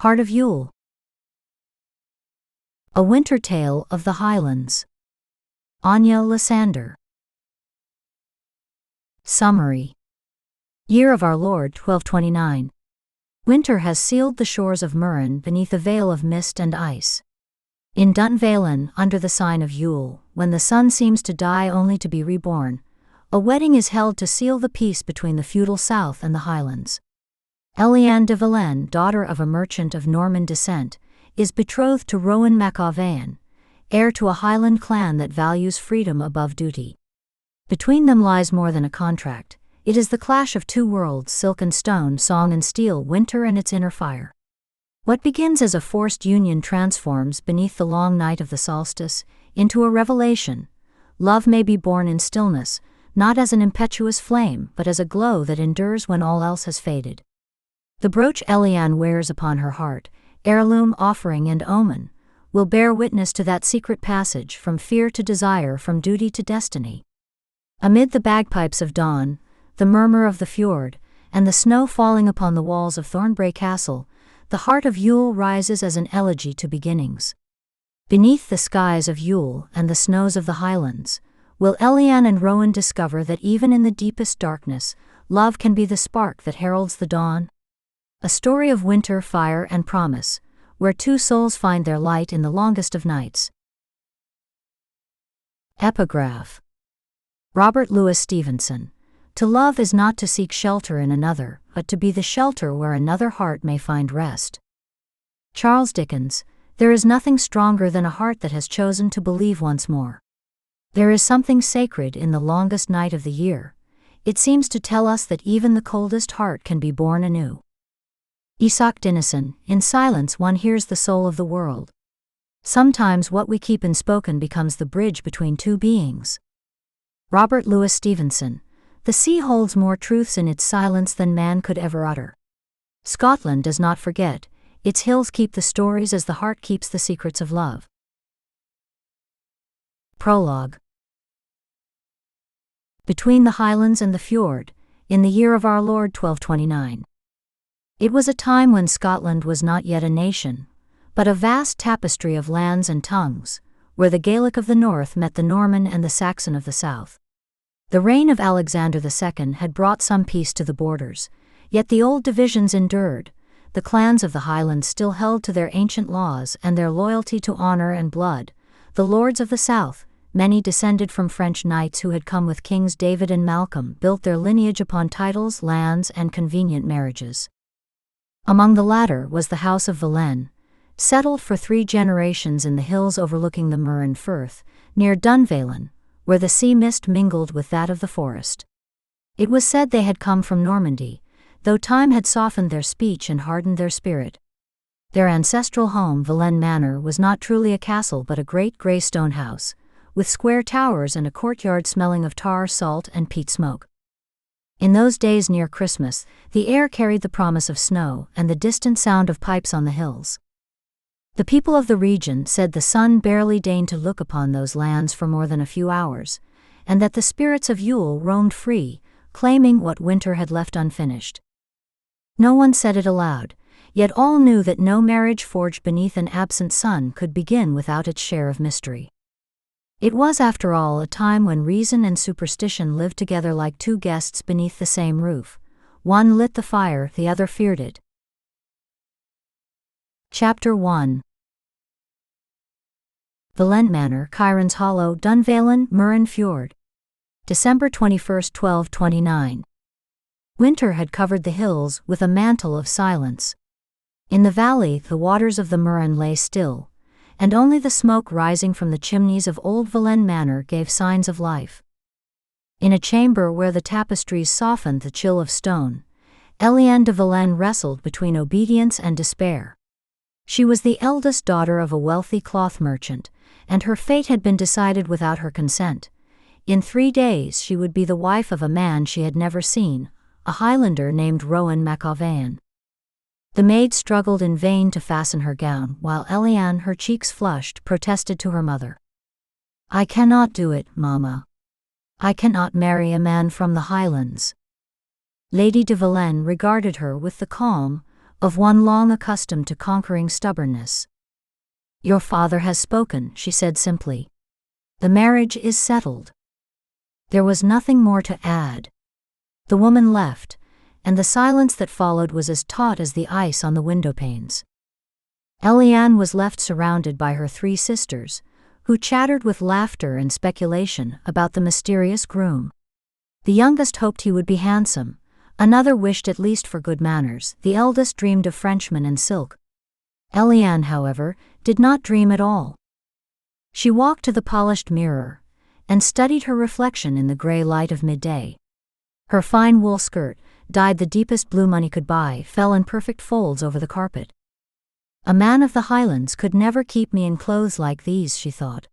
Heart of Yule. A Winter Tale of the Highlands. Anya, Lysander. Summary. Year of our Lord 1229. Winter has sealed the shores of Miren beneath a veil of mist and ice. In Dunvalen, under the sign of Yule, when the sun seems to die only to be reborn, a wedding is held to seal the peace between the feudal south and the Highlands. Éliane de Valenne, daughter of a merchant of Norman descent, is betrothed to Rowan MacAvain, heir to a Highland clan that values freedom above duty. Between them lies more than a contract. It is the clash of two worlds, silk and stone, song and steel, winter and its inner fire. What begins as a forced union transforms beneath the long night of the solstice into a revelation. Love may be born in stillness, not as an impetuous flame, but as a glow that endures when all else has faded. The brooch Éliane wears upon her heart, heirloom, offering and omen, will bear witness to that secret passage from fear to desire, from duty to destiny. Amid the bagpipes of dawn, the murmur of the fjord, and the snow falling upon the walls of Thornbrae Castle, the heart of Yule rises as an elegy to beginnings. Beneath the skies of Yule and the snows of the Highlands, will Éliane and Rowan discover that even in the deepest darkness, love can be the spark that heralds the dawn? A story of winter, fire, and promise, where two souls find their light in the longest of nights. Epigraph. Robert Louis Stevenson. To love is not to seek shelter in another, but to be the shelter where another heart may find rest. Charles Dickens. There is nothing stronger than a heart that has chosen to believe once more. There is something sacred in the longest night of the year. It seems to tell us that even the coldest heart can be born anew. Isak Dinesen. In silence one hears the soul of the world. Sometimes what we keep unspoken becomes the bridge between two beings. Robert Louis Stevenson. The sea holds more truths in its silence than man could ever utter. Scotland does not forget. Its hills keep the stories as the heart keeps the secrets of love. Prologue. Between the Highlands and the fjord, in the year of our Lord 1229. It was a time when Scotland was not yet a nation, but a vast tapestry of lands and tongues, where the Gaelic of the north met the Norman and the Saxon of the south. The reign of Alexander II had brought some peace to the borders, yet the old divisions endured. The clans of the Highlands still held to their ancient laws and their loyalty to honor and blood. The lords of the south, many descended from French knights who had come with Kings David and Malcolm, built their lineage upon titles, lands, and convenient marriages. Among the latter was the House of Valenne, settled for 3 generations in the hills overlooking the Miren Firth, near Dunvalen, where the sea mist mingled with that of the forest. It was said they had come from Normandy, though time had softened their speech and hardened their spirit. Their ancestral home, Valenne Manor, was not truly a castle but a great grey stone house, with square towers and a courtyard smelling of tar, salt, and peat smoke. In those days near Christmas, the air carried the promise of snow and the distant sound of pipes on the hills. The people of the region said the sun barely deigned to look upon those lands for more than a few hours, and that the spirits of Yule roamed free, claiming what winter had left unfinished. No one said it aloud, yet all knew that no marriage forged beneath an absent sun could begin without its share of mystery. It was, after all, a time when reason and superstition lived together like two guests beneath the same roof. One lit the fire, the other feared it. Chapter 1. Valenne Manor, Kyron's Hollow, Dunvalen, Miren Fjord. December 21, 1229. Winter had covered the hills with a mantle of silence. In the valley, the waters of the Miren lay still, and only the smoke rising from the chimneys of old Valenne Manor gave signs of life. In a chamber where the tapestries softened the chill of stone, Éliane de Valenne wrestled between obedience and despair. She was the eldest daughter of a wealthy cloth merchant, and her fate had been decided without her consent. In 3 days she would be the wife of a man she had never seen, a Highlander named Rowan MacAvain. The maid struggled in vain to fasten her gown, while Éliane, her cheeks flushed, protested to her mother. "I cannot do it, Mama. I cannot marry a man from the Highlands." Lady de Valenne regarded her with the calm, of one long accustomed to conquering stubbornness. "Your father has spoken," she said simply. "The marriage is settled." There was nothing more to add. The woman left, and the silence that followed was as taut as the ice on the window panes. Éliane was left surrounded by her 3 sisters, who chattered with laughter and speculation about the mysterious groom. The youngest hoped he would be handsome, another wished at least for good manners, the eldest dreamed of Frenchmen and silk. Éliane, however, did not dream at all. She walked to the polished mirror, and studied her reflection in the grey light of midday. Her fine wool skirt, dyed the deepest blue money could buy, fell in perfect folds over the carpet. "A man of the Highlands could never keep me in clothes like these," she thought.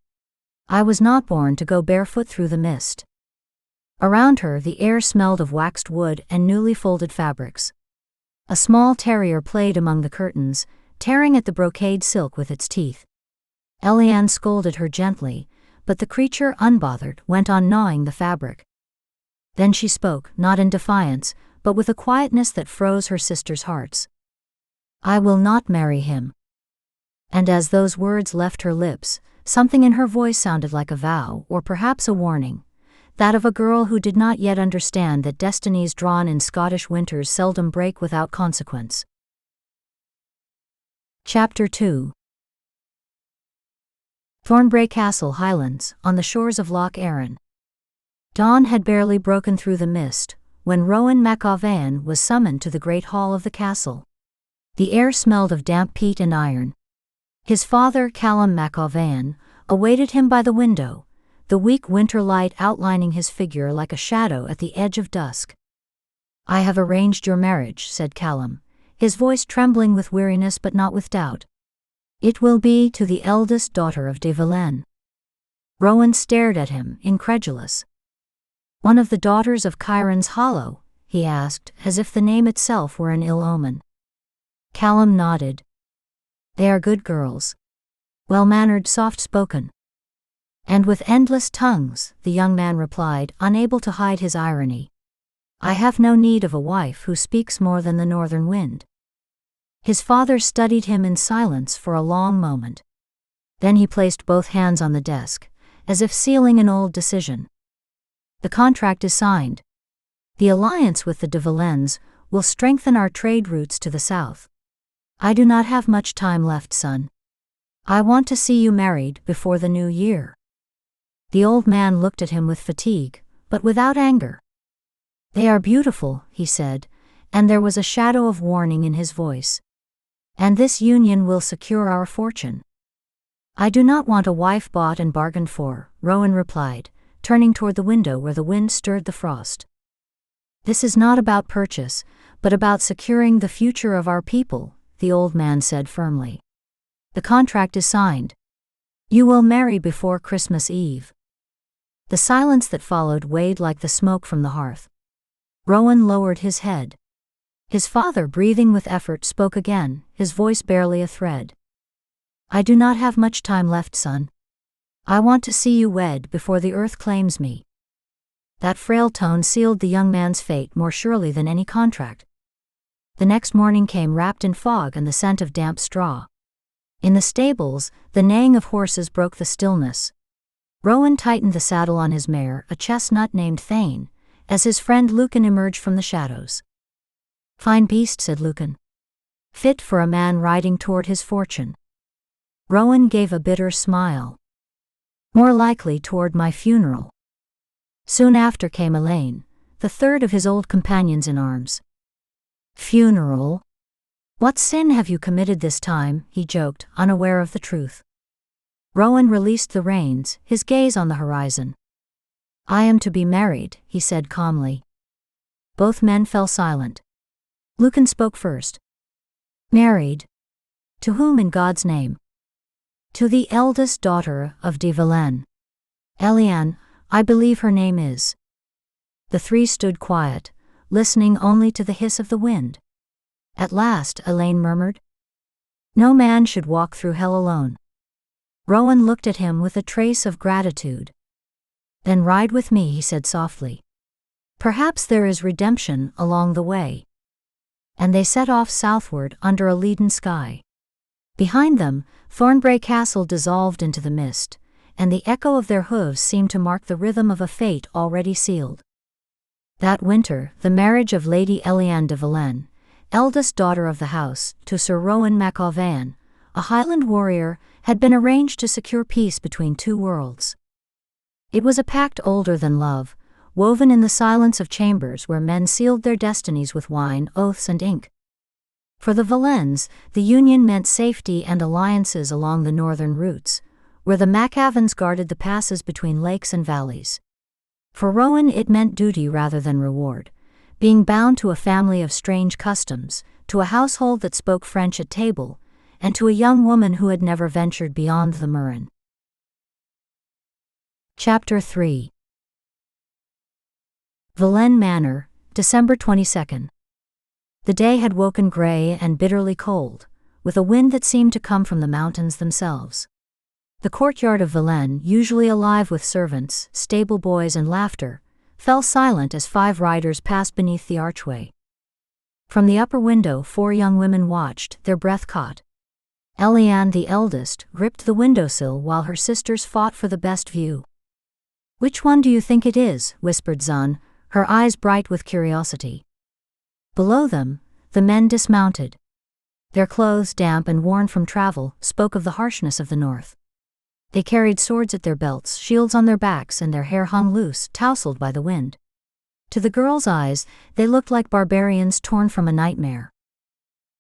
"I was not born to go barefoot through the mist." Around her the air smelled of waxed wood and newly folded fabrics. A small terrier played among the curtains, tearing at the brocade silk with its teeth. Éliane scolded her gently, but the creature, unbothered, went on gnawing the fabric. Then she spoke, not in defiance, but with a quietness that froze her sisters' hearts. "I will not marry him." And as those words left her lips, something in her voice sounded like a vow, or perhaps a warning, that of a girl who did not yet understand that destinies drawn in Scottish winters seldom break without consequence. Chapter 2. Thornbrae Castle, Highlands, on the shores of Loch Erin. Dawn had barely broken through the mist when Rowan mac Avan was summoned to the great hall of the castle. The air smelled of damp peat and iron. His father, Callum mac Avan, awaited him by the window, the weak winter light outlining his figure like a shadow at the edge of dusk. "I have arranged your marriage," said Callum, his voice trembling with weariness but not with doubt. "It will be to the eldest daughter of Dunvalen." Rowan stared at him, incredulous. "One of the daughters of Chiron's Hollow?" he asked, as if the name itself were an ill omen. Callum nodded. "They are good girls. Well-mannered, soft-spoken." "And with endless tongues," the young man replied, unable to hide his irony. "I have no need of a wife who speaks more than the northern wind." His father studied him in silence for a long moment. Then he placed both hands on the desk, as if sealing an old decision. "The contract is signed. The alliance with the Dunvalens will strengthen our trade routes to the south. I do not have much time left, son. I want to see you married before the new year." The old man looked at him with fatigue, but without anger. "They are beautiful," he said, and there was a shadow of warning in his voice. "And this union will secure our fortune." "I do not want a wife bought and bargained for," Rowan replied, turning toward the window where the wind stirred the frost. "This is not about purchase, but about securing the future of our people," the old man said firmly. "The contract is signed. You will marry before Christmas Eve." The silence that followed weighed like the smoke from the hearth. Rowan lowered his head. His father, breathing with effort, spoke again, his voice barely a thread. "I do not have much time left, son. I want to see you wed before the earth claims me." That frail tone sealed the young man's fate more surely than any contract. The next morning came wrapped in fog and the scent of damp straw. In the stables, the neighing of horses broke the stillness. Rowan tightened the saddle on his mare, a chestnut named Thane, as his friend Lucan emerged from the shadows. "Fine beast," said Lucan. "Fit for a man riding toward his fortune." Rowan gave a bitter smile. "More likely toward my funeral." Soon after came Éliane, the third of his old companions in arms. "Funeral? What sin have you committed this time?" he joked, unaware of the truth. Rowan released the reins, his gaze on the horizon. "I am to be married," he said calmly. Both men fell silent. Lucan spoke first. "Married? To whom in God's name?" "To the eldest daughter of Dunvalen. Éliane, I believe her name is." The three stood quiet, listening only to the hiss of the wind. At last, Éliane murmured, "No man should walk through hell alone." Rowan looked at him with a trace of gratitude. "Then ride with me," he said softly. "Perhaps there is redemption along the way." and they set off southward under a leaden sky. Behind them, Thornbrae Castle dissolved into the mist, and the echo of their hooves seemed to mark the rhythm of a fate already sealed. That winter, the marriage of Lady Éliane de Valenne, eldest daughter of the house, to Sir Rowan mac Auvain, a Highland warrior, had been arranged to secure peace between two worlds. It was a pact older than love, woven in the silence of chambers where men sealed their destinies with wine, oaths and ink. For the Valennes, the union meant safety and alliances along the northern routes, where the MacAvans guarded the passes between lakes and valleys. For Rowan it meant duty rather than reward, being bound to a family of strange customs, to a household that spoke French at table, and to a young woman who had never ventured beyond the Miren. Chapter 3. Valenne Manor, December 22nd. The day had woken grey and bitterly cold, with a wind that seemed to come from the mountains themselves. The courtyard of Valenne, usually alive with servants, stable boys and laughter, fell silent as 5 riders passed beneath the archway. From the upper window 4 young women watched, their breath caught. Éliane, the eldest, gripped the windowsill while her sisters fought for the best view. "Which one do you think it is?" whispered Zan, her eyes bright with curiosity. Below them, the men dismounted. Their clothes, damp and worn from travel, spoke of the harshness of the north. They carried swords at their belts, shields on their backs, and their hair hung loose, tousled by the wind. To the girl's eyes, they looked like barbarians torn from a nightmare.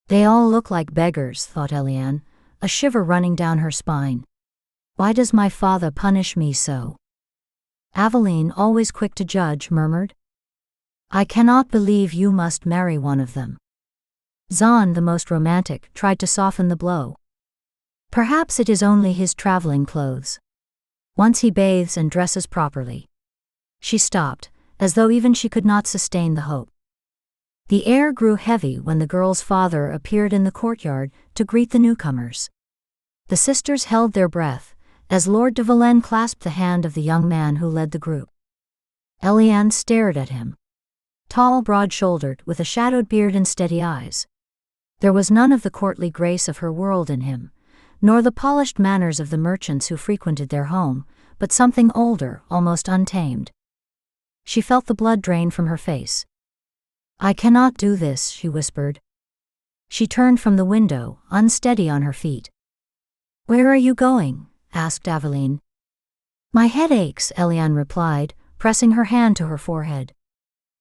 "They all look like beggars," thought Éliane, a shiver running down her spine. "Why does my father punish me so?" Aveline, always quick to judge, murmured, "I cannot believe you must marry one of them." Zan, the most romantic, tried to soften the blow. "Perhaps it is only his traveling clothes. Once he bathes and dresses properly." She stopped, as though even she could not sustain the hope. The air grew heavy when the girl's father appeared in the courtyard to greet the newcomers. The sisters held their breath, as Lord de Valenne clasped the hand of the young man who led the group. Éliane stared at him. Tall, broad-shouldered, with a shadowed beard and steady eyes. There was none of the courtly grace of her world in him, nor the polished manners of the merchants who frequented their home, but something older, almost untamed. She felt the blood drain from her face. "I cannot do this," she whispered. She turned from the window, unsteady on her feet. "Where are you going?" asked Aveline. "My head aches," Éliane replied, pressing her hand to her forehead.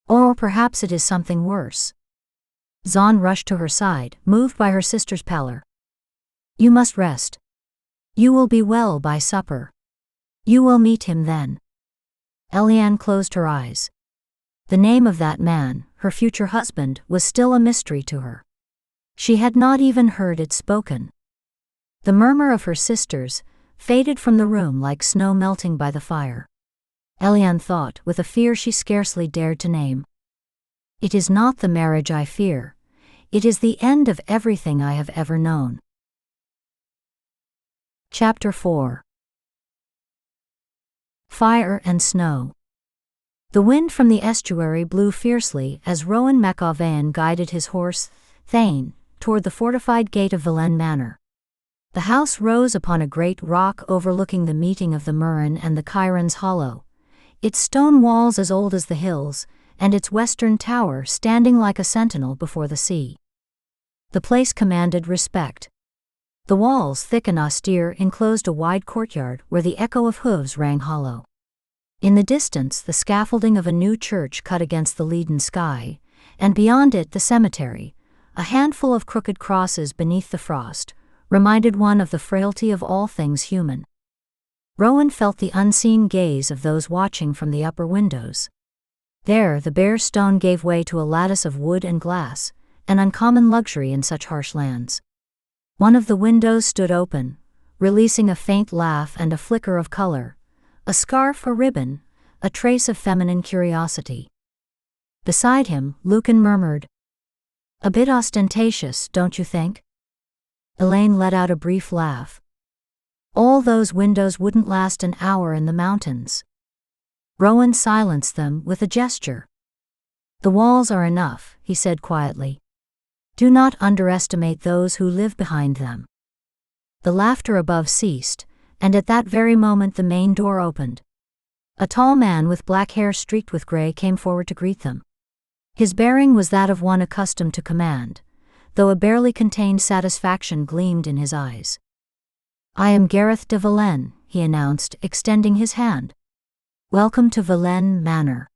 "Or perhaps it is something worse." Zan rushed to her side, moved by her sister's pallor. "You must rest. You will be well by supper. You will meet him then." Éliane closed her eyes. The name of that man, her future husband, was still a mystery to her. She had not even heard it spoken. The murmur of her sisters faded from the room like snow melting by the fire. Éliane thought, with a fear she scarcely dared to name. "It is not the marriage I fear. It is the end of everything I have ever known." Chapter 4. Fire and Snow. The wind from the estuary blew fiercely as Rowan mac Auvain guided his horse, Thane, toward the fortified gate of Valenne Manor. The house rose upon a great rock overlooking the meeting of the Miren and the Chiron's Hollow, its stone walls as old as the hills, and its western tower standing like a sentinel before the sea. The place commanded respect. The walls, thick and austere, enclosed a wide courtyard where the echo of hooves rang hollow. In the distance, the scaffolding of a new church cut against the leaden sky, and beyond it the cemetery, a handful of crooked crosses beneath the frost, reminded one of the frailty of all things human. Rowan felt the unseen gaze of those watching from the upper windows. There, the bare stone gave way to a lattice of wood and glass, an uncommon luxury in such harsh lands. One of the windows stood open, releasing a faint laugh and a flicker of color, a scarf or ribbon, a trace of feminine curiosity. Beside him, Lucan murmured, "A bit ostentatious, don't you think?" Éliane let out a brief laugh. All those windows wouldn't last an hour in the mountains. Rowan silenced them with a gesture. "The walls are enough," he said quietly. Do not underestimate those who live behind them. The laughter above ceased, and at that very moment the main door opened. A tall man with black hair streaked with gray came forward to greet them. His bearing was that of one accustomed to command, though a barely contained satisfaction gleamed in his eyes. "I am Gareth de Valen," he announced, extending his hand. "Welcome to Valen Manor."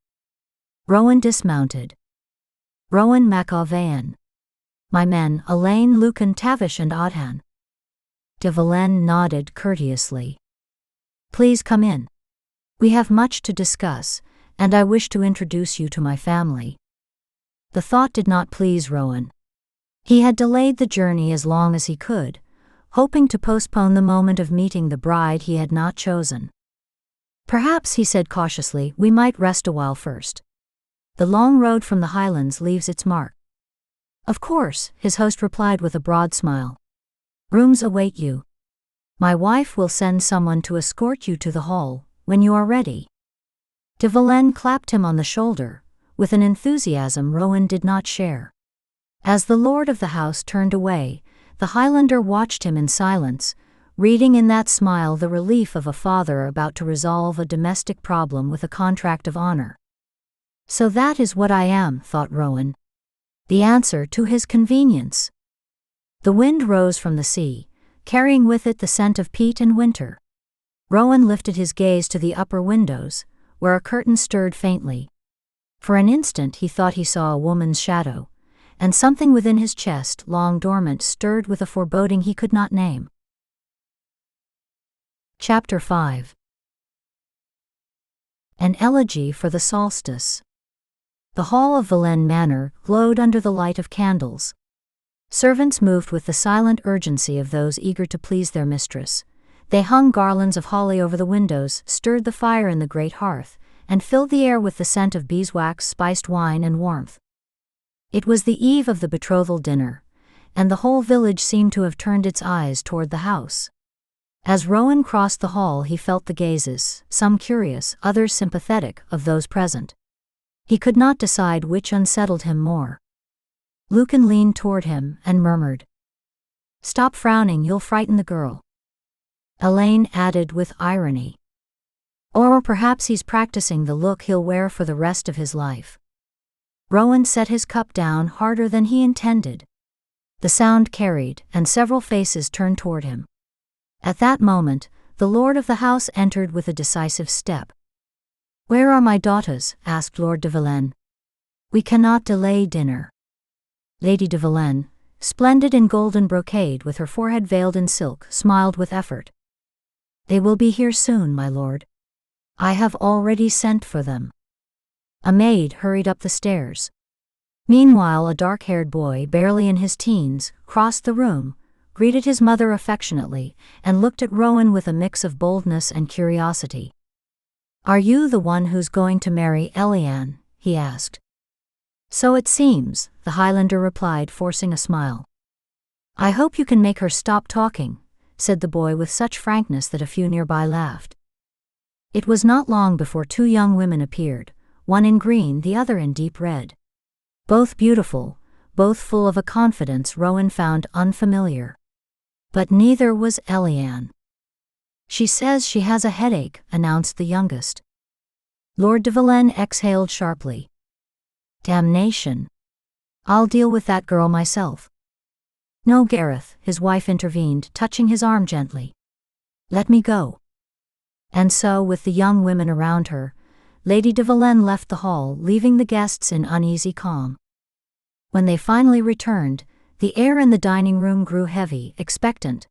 Rowan dismounted. "Rowan MacAvayan. My men, Éliane, Lucan, Tavish and Audhan." De Valen nodded courteously. "Please come in. We have much to discuss, and I wish to introduce you to my family." The thought did not please Rowan. He had delayed the journey as long as he could, hoping to postpone the moment of meeting the bride he had not chosen. "Perhaps," he said cautiously, "we might rest a while first. The long road from the Highlands leaves its mark." "Of course," his host replied with a broad smile. "Rooms await you. My wife will send someone to escort you to the hall when you are ready." De Valen clapped him on the shoulder, with an enthusiasm Rowan did not share. As the lord of the house turned away, the Highlander watched him in silence, reading in that smile the relief of a father about to resolve a domestic problem with a contract of honor. "So that is what I am," thought Rowan. "The answer to his convenience." The wind rose from the sea, carrying with it the scent of peat and winter. Rowan lifted his gaze to the upper windows, where a curtain stirred faintly. For an instant he thought he saw a woman's shadow, and something within his chest, long dormant, stirred with a foreboding he could not name. Chapter 5. An Elegy for the Solstice. The hall of Valen Manor glowed under the light of candles. Servants moved with the silent urgency of those eager to please their mistress. They hung garlands of holly over the windows, stirred the fire in the great hearth, and filled the air with the scent of beeswax, spiced wine, and warmth. It was the eve of the betrothal dinner, and the whole village seemed to have turned its eyes toward the house. As Rowan crossed the hall, he felt the gazes, some curious, others sympathetic, of those present. He could not decide which unsettled him more. Lucan leaned toward him and murmured, "Stop frowning, you'll frighten the girl." Éliane added with irony, "Or perhaps he's practicing the look he'll wear for the rest of his life." Rowan set his cup down harder than he intended. The sound carried, and several faces turned toward him. At that moment, the lord of the house entered with a decisive step. "Where are my daughters?" asked Lord de Valen. "We cannot delay dinner." Lady de Valen, splendid in golden brocade with her forehead veiled in silk, smiled with effort. "They will be here soon, my lord. I have already sent for them." A maid hurried up the stairs. Meanwhile, a dark-haired boy, barely in his teens, crossed the room, greeted his mother affectionately, and looked at Rowan with a mix of boldness and curiosity. "Are you the one who's going to marry Éliane?" he asked. "So it seems," the Highlander replied, forcing a smile. "I hope you can make her stop talking," said the boy with such frankness that a few nearby laughed. It was not long before two young women appeared, one in green, the other in deep red. Both beautiful, both full of a confidence Rowan found unfamiliar. But neither was Éliane. "She says she has a headache," announced the youngest. Lord de Valen exhaled sharply. "Damnation. I'll deal with that girl myself." "No, Gareth," his wife intervened, touching his arm gently. "Let me go." And so, with the young women around her, Lady de Valen left the hall, leaving the guests in uneasy calm. When they finally returned, the air in the dining room grew heavy, expectant.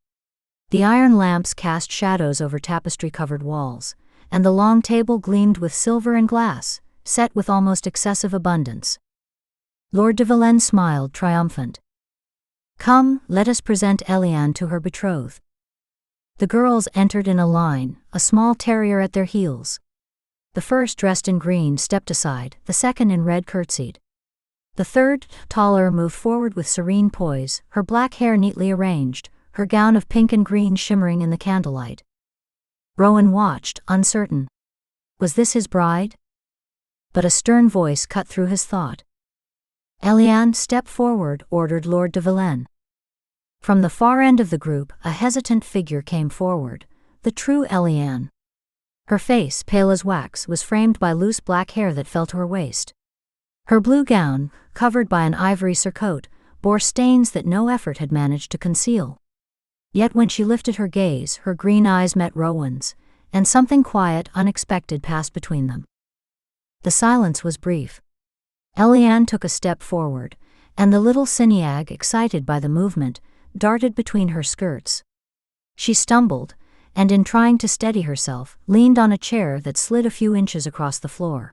The iron lamps cast shadows over tapestry-covered walls, and the long table gleamed with silver and glass, set with almost excessive abundance. Lord de Valen smiled, triumphant. "Come, let us present Éliane to her betrothed." The girls entered in a line, a small terrier at their heels. The first, dressed in green, stepped aside, the second in red curtsied. The third, taller, moved forward with serene poise, her black hair neatly arranged, her gown of pink and green shimmering in the candlelight. Rowan watched, uncertain. Was this his bride? But a stern voice cut through his thought. Éliane, step forward, ordered Lord Dunvalen. From the far end of the group, a hesitant figure came forward, the true Éliane. Her face, pale as wax, was framed by loose black hair that fell to her waist. Her blue gown, covered by an ivory surcoat, bore stains that no effort had managed to conceal. Yet when she lifted her gaze, her green eyes met Rowan's, and something quiet, unexpected passed between them. The silence was brief. Éliane took a step forward, and the little Syniag, excited by the movement, darted between her skirts. She stumbled, and in trying to steady herself, leaned on a chair that slid a few inches across the floor.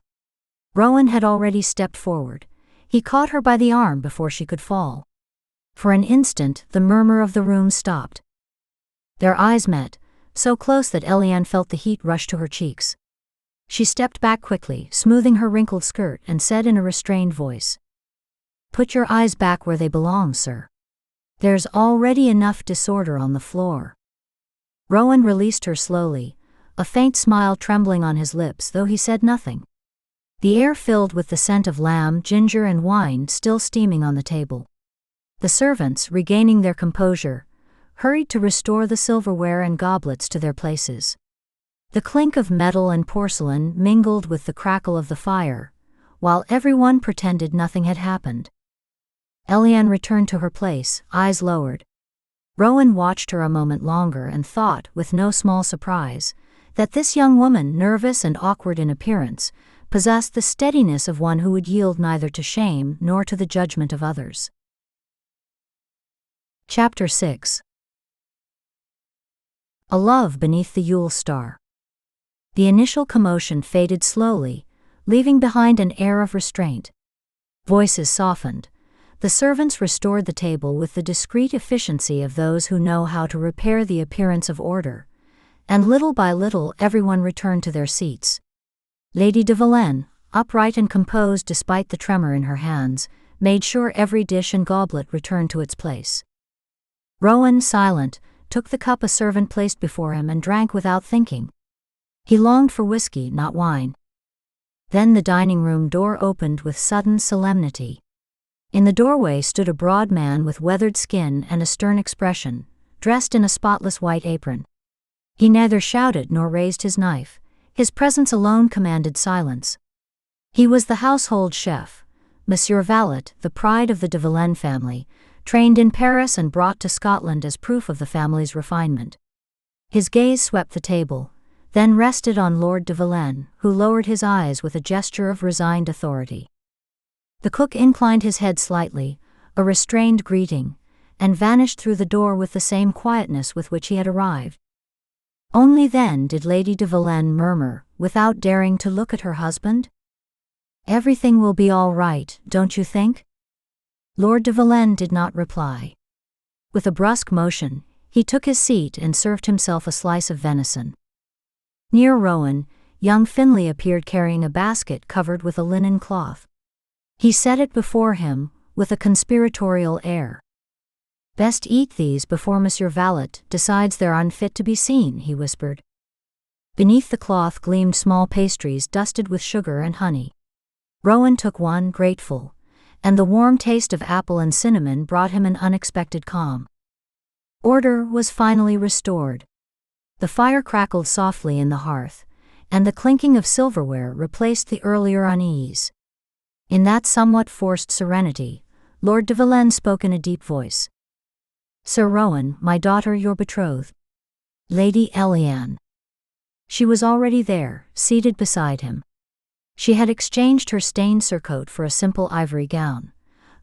Rowan had already stepped forward. He caught her by the arm before she could fall. For an instant, the murmur of the room stopped. Their eyes met, so close that Éliane felt the heat rush to her cheeks. She stepped back quickly, smoothing her wrinkled skirt, and said in a restrained voice, "Put your eyes back where they belong, sir. There's already enough disorder on the floor." Rowan released her slowly, a faint smile trembling on his lips, though he said nothing. The air filled with the scent of lamb, ginger, and wine still steaming on the table. The servants, regaining their composure, hurried to restore the silverware and goblets to their places. The clink of metal and porcelain mingled with the crackle of the fire, while everyone pretended nothing had happened. Éliane returned to her place, eyes lowered. Rowan watched her a moment longer and thought, with no small surprise, that this young woman, nervous and awkward in appearance, possessed the steadiness of one who would yield neither to shame nor to the judgment of others. Chapter 6. A Love Beneath the Yule Star. The initial commotion faded slowly, leaving behind an air of restraint. Voices softened. The servants restored the table with the discreet efficiency of those who know how to repair the appearance of order, and little by little everyone returned to their seats. Lady Dunvalen, upright and composed despite the tremor in her hands, made sure every dish and goblet returned to its place. Rowan, silent, took the cup a servant placed before him and drank without thinking. He longed for whiskey, not wine. Then the dining room door opened with sudden solemnity. In the doorway stood a broad man with weathered skin and a stern expression, dressed in a spotless white apron. He neither shouted nor raised his knife. His presence alone commanded silence. He was the household chef, Monsieur Valet, the pride of the Dunvalen family, trained in Paris and brought to Scotland as proof of the family's refinement. His gaze swept the table, then rested on Lord Dunvalen, who lowered his eyes with a gesture of resigned authority. The cook inclined his head slightly, a restrained greeting, and vanished through the door with the same quietness with which he had arrived. Only then did Lady Dunvalen murmur, without daring to look at her husband, "Everything will be all right, don't you think?" Lord Dunvalen did not reply. With a brusque motion, he took his seat and served himself a slice of venison. Near Rowan, young Finlay appeared carrying a basket covered with a linen cloth. He set it before him, with a conspiratorial air. "Best eat these before Monsieur Valet decides they're unfit to be seen," he whispered. Beneath the cloth gleamed small pastries dusted with sugar and honey. Rowan took one, grateful, and the warm taste of apple and cinnamon brought him an unexpected calm. Order was finally restored. The fire crackled softly in the hearth, and the clinking of silverware replaced the earlier unease. In that somewhat forced serenity, Lord Dunvalen spoke in a deep voice. "Sir Rowan, my daughter, your betrothed, Lady Éliane." She was already there, seated beside him. She had exchanged her stained surcoat for a simple ivory gown.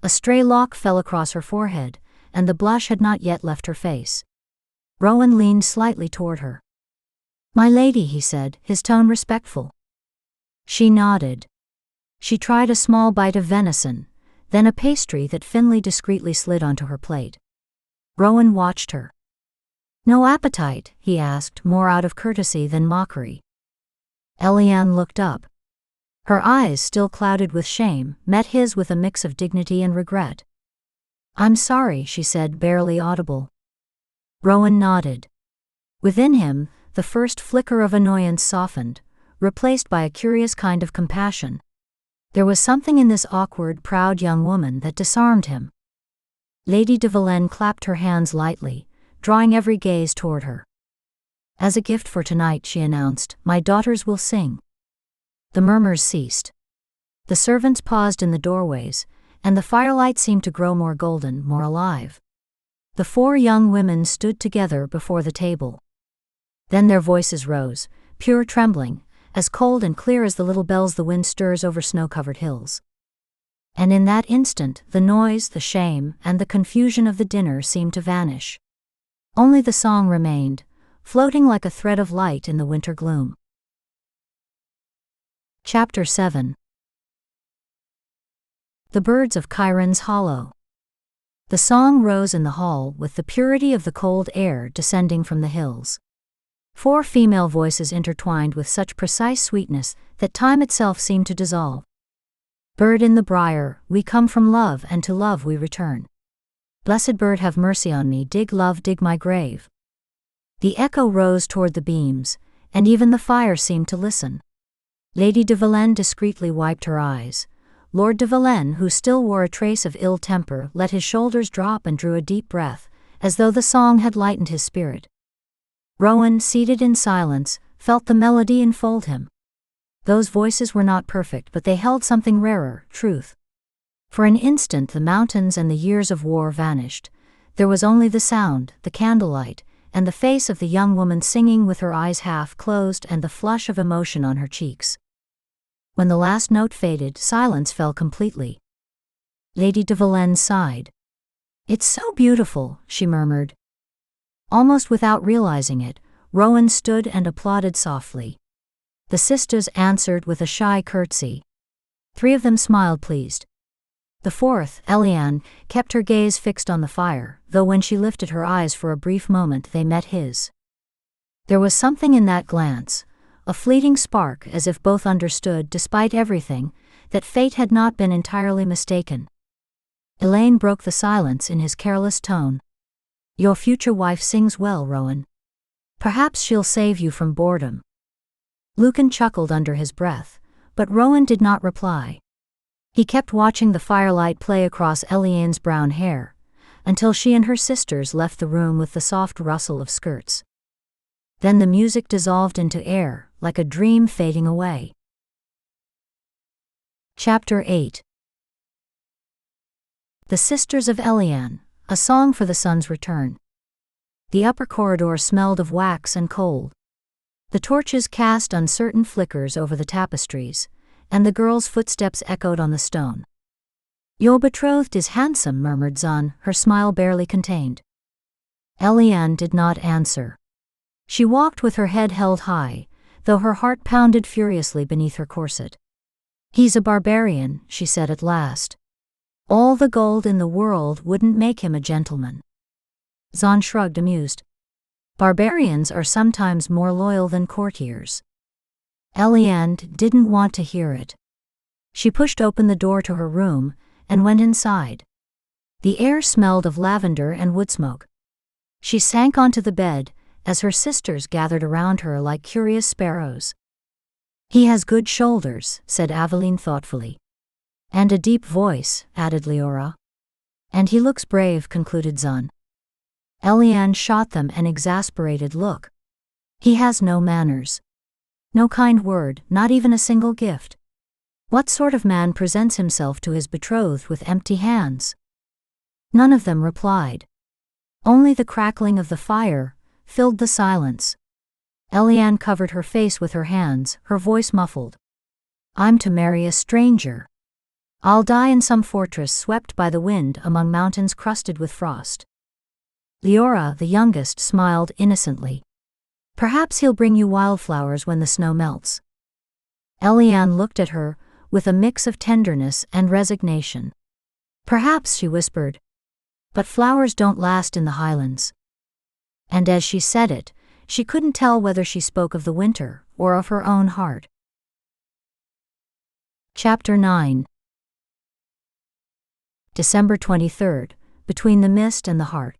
A stray lock fell across her forehead, and the blush had not yet left her face. Rowan leaned slightly toward her. "My lady," he said, his tone respectful. She nodded. She tried a small bite of venison, then a pastry that Finlay discreetly slid onto her plate. Rowan watched her. "No appetite?" he asked, more out of courtesy than mockery. Éliane looked up. Her eyes, still clouded with shame, met his with a mix of dignity and regret. "I'm sorry," she said, barely audible. Rowan nodded. Within him, the first flicker of annoyance softened, replaced by a curious kind of compassion. There was something in this awkward, proud young woman that disarmed him. Lady Dunvalen clapped her hands lightly, drawing every gaze toward her. "As a gift for tonight," she announced, "my daughters will sing." The murmurs ceased. The servants paused in the doorways, and the firelight seemed to grow more golden, more alive. The four young women stood together before the table. Then their voices rose, pure trembling, as cold and clear as the little bells the wind stirs over snow-covered hills. And in that instant, the noise, the shame, and the confusion of the dinner seemed to vanish. Only the song remained, floating like a thread of light in the winter gloom. Chapter 7. The Birds of Chiron's Hollow. The song rose in the hall with the purity of the cold air descending from the hills. Four female voices intertwined with such precise sweetness that time itself seemed to dissolve. "Bird in the briar, we come from love, and to love we return. Blessed bird, have mercy on me, dig, love, dig my grave." The echo rose toward the beams, and even the fire seemed to listen. Lady Dunvalen discreetly wiped her eyes. Lord Dunvalen, who still wore a trace of ill temper, let his shoulders drop and drew a deep breath, as though the song had lightened his spirit. Rowan, seated in silence, felt the melody enfold him. Those voices were not perfect, but they held something rarer, truth. For an instant the mountains and the years of war vanished. There was only the sound, the candlelight, and the face of the young woman singing with her eyes half closed and the flush of emotion on her cheeks. When the last note faded, silence fell completely. Lady Dunvalen sighed. "It's so beautiful," she murmured. Almost without realizing it, Rowan stood and applauded softly. The sisters answered with a shy curtsy. Three of them smiled pleased. The fourth, Éliane, kept her gaze fixed on the fire, though when she lifted her eyes for a brief moment they met his. There was something in that glance, a fleeting spark, as if both understood, despite everything, that fate had not been entirely mistaken. Éliane broke the silence in his careless tone. "Your future wife sings well, Rowan. Perhaps she'll save you from boredom." Lucan chuckled under his breath, but Rowan did not reply. He kept watching the firelight play across Éliane's brown hair, until she and her sisters left the room with the soft rustle of skirts. Then the music dissolved into air, like a dream fading away. Chapter 8. The Sisters of Éliane, a song for the sun's return. The upper corridor smelled of wax and coal. The torches cast uncertain flickers over the tapestries, and the girl's footsteps echoed on the stone. "Your betrothed is handsome," murmured Zan, her smile barely contained. Éliane did not answer. She walked with her head held high, though her heart pounded furiously beneath her corset. "He's a barbarian," she said at last. "All the gold in the world wouldn't make him a gentleman." Zan shrugged, amused. "Barbarians are sometimes more loyal than courtiers." Éliane didn't want to hear it. She pushed open the door to her room and went inside. The air smelled of lavender and wood smoke. She sank onto the bed as her sisters gathered around her like curious sparrows. "He has good shoulders," said Aveline thoughtfully. "And a deep voice," added Leora. "And he looks brave," concluded Zan. Éliane shot them an exasperated look. "He has no manners. No kind word, not even a single gift. What sort of man presents himself to his betrothed with empty hands?" None of them replied. Only the crackling of the fire filled the silence. Éliane covered her face with her hands, her voice muffled. "I'm to marry a stranger. I'll die in some fortress swept by the wind among mountains crusted with frost." Leora, the youngest, smiled innocently. "Perhaps he'll bring you wildflowers when the snow melts." Éliane looked at her with a mix of tenderness and resignation. "Perhaps," she whispered. "But flowers don't last in the Highlands." And as she said it, she couldn't tell whether she spoke of the winter or of her own heart. Chapter 9. December 23rd, between the mist and the heart.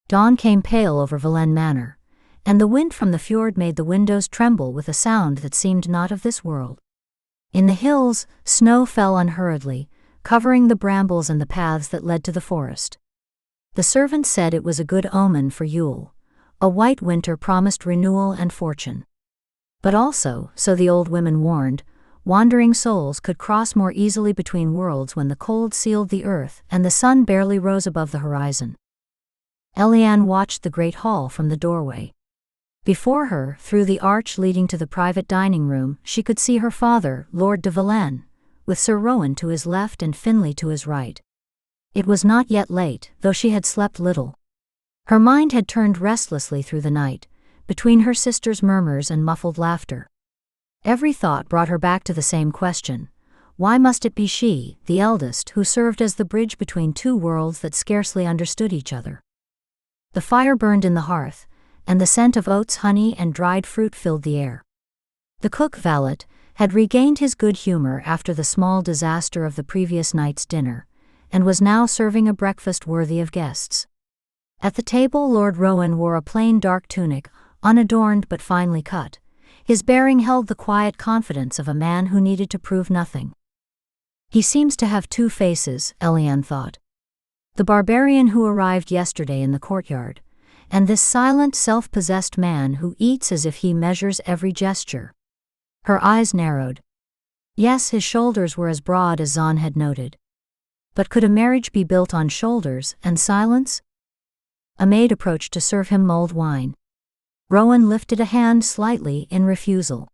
Dawn came pale over Valen Manor, and the wind from the fjord made the windows tremble with a sound that seemed not of this world. In the hills, snow fell unhurriedly, covering the brambles and the paths that led to the forest. The servants said it was a good omen for Yule. A white winter promised renewal and fortune. But also, so the old women warned, wandering souls could cross more easily between worlds when the cold sealed the earth and the sun barely rose above the horizon. Éliane watched the great hall from the doorway. Before her, through the arch leading to the private dining room, she could see her father, Lord Dunvalen, with Sir Rowan to his left and Finlay to his right. It was not yet late, though she had slept little. Her mind had turned restlessly through the night, between her sister's murmurs and muffled laughter. Every thought brought her back to the same question: why must it be she, the eldest, who served as the bridge between two worlds that scarcely understood each other? The fire burned in the hearth, and the scent of oats, honey, and dried fruit filled the air. The cook valet had regained his good humor after the small disaster of the previous night's dinner, and was now serving a breakfast worthy of guests. At the table, Lord Rowan wore a plain dark tunic, unadorned but finely cut. His bearing held the quiet confidence of a man who needed to prove nothing. He seems to have two faces, Éliane thought. The barbarian who arrived yesterday in the courtyard, and this silent, self-possessed man who eats as if he measures every gesture. Her eyes narrowed. Yes, his shoulders were as broad as Zahn had noted. But could a marriage be built on shoulders and silence? A maid approached to serve him mulled wine. Rowan lifted a hand slightly in refusal.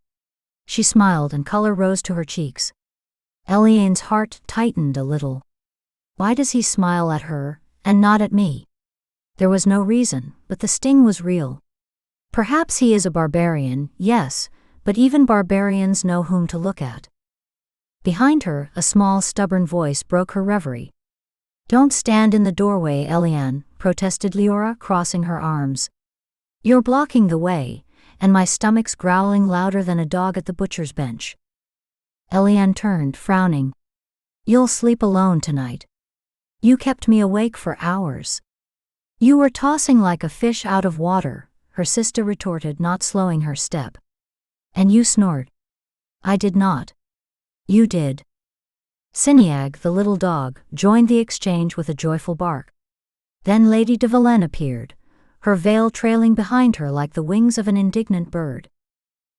She smiled and color rose to her cheeks. Éliane's heart tightened a little. Why does he smile at her, and not at me? There was no reason, but the sting was real. Perhaps he is a barbarian, yes, but even barbarians know whom to look at. Behind her, a small stubborn voice broke her reverie. "Don't stand in the doorway, Éliane," protested Leora, crossing her arms. "You're blocking the way, and my stomach's growling louder than a dog at the butcher's bench." Éliane turned, frowning. "You'll sleep alone tonight. You kept me awake for hours." "You were tossing like a fish out of water," her sister retorted, not slowing her step. "And you snored." "I did not." "You did." Siniag, the little dog, joined the exchange with a joyful bark. Then Lady Dunvalen appeared, her veil trailing behind her like the wings of an indignant bird.